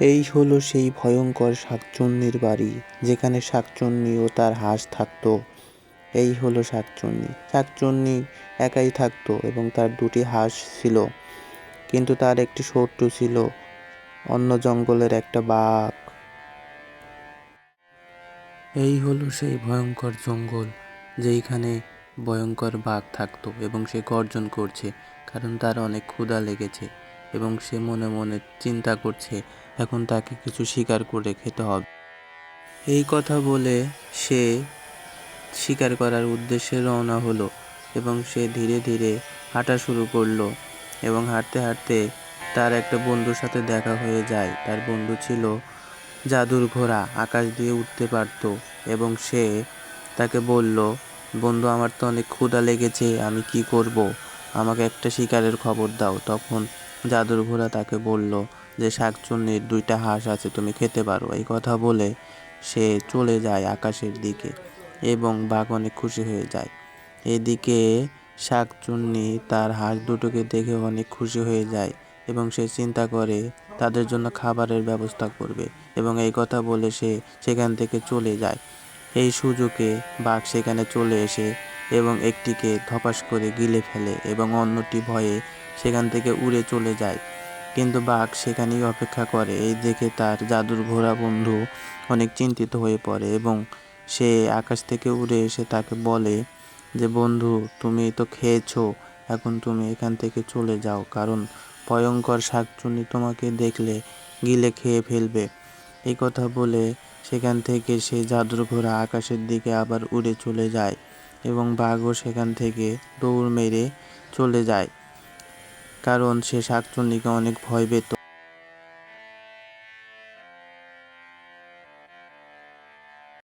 এই হলো সেই ভয়ঙ্কর শাকচুন্নির বাড়ি, যেখানে শাকচুন্নি ও তার হাঁস থাকতো। এই হলো শাকচুন্নি। শাকচুন্নি একাই থাকতো এবং তার দুটি হাঁস ছিল, কিন্তু তার একটি শত্রু ছিল, অন্য জঙ্গলের একটা বাঘ। এই হলো সেই ভয়ঙ্কর জঙ্গল, যেইখানে ভয়ঙ্কর বাঘ থাকতো এবং সে গর্জন করছে, কারণ তার অনেক ক্ষুধা লেগেছে এবং সে মনে মনে চিন্তা করছে এখন তাকে কিছু শিকার করে খেতে হবে। এই কথা বলে সে শিকার করার উদ্দেশ্যে রওনা হলো এবং সে ধীরে ধীরে হাঁটা শুরু করলো এবং হাঁটতে হাঁটতে তার একটা বন্ধুর সাথে দেখা হয়ে যায়। তার বন্ধু ছিল জাদুর ঘোড়া, আকাশ দিয়ে উঠতে পারত এবং সে তাকে বলল, বন্ধু আমার তো অনেক ক্ষুধা লেগেছে, আমি কি করব, আমাকে একটা শিকারের খবর দাও। তখন জাদুর ঘোড়া তাকে বলল যে শাকচুন্নির 2টা হাঁস আছে, তুমি খেতে পারো। এই কথা বলে সে চলে যায় আকাশের দিকে এবং বাঘ অনেক খুশি হয়ে যায়। এদিকে শাকচুন্নি তার হাঁস দুটোকে দেখে অনেক খুশি হয়ে যায় এবং সে চিন্তা করে তাদের জন্য খাবারের ব্যবস্থা করবে এবং এই কথা বলে সে সেখান থেকে চলে যায়। এই সুযোগে বাঘ সেখানে চলে এসে এবং একটিকে ধপাস করে গিলে ফেলে এবং অন্যটি ভয়ে সেখান থেকে উড়ে চলে যায়, কিন্তু বাঘ সেখানেই অপেক্ষা করে। এই দেখে তার জাদুর ঘোড়া বন্ধু অনেক চিন্তিত হয়ে পড়ে এবং সে আকাশ থেকে উড়ে এসে তাকে বলে যে বন্ধু, তুমি তো খেয়েছো, এখন তুমি এখান থেকে চলে যাও, কারণ ভয়ঙ্কর শাকচুন্নি তোমাকে দেখলে গিলে খেয়ে ফেলবে। এই কথা বলে সেখান থেকে সে জাদুর ঘোড়া আকাশের দিকে আবার উড়ে চলে যায় এবং বাঘও সেখান থেকে দৌড় মেরে চলে যায়, কারণ সে শাকচুন্নিকে অনেক ভয় পেত।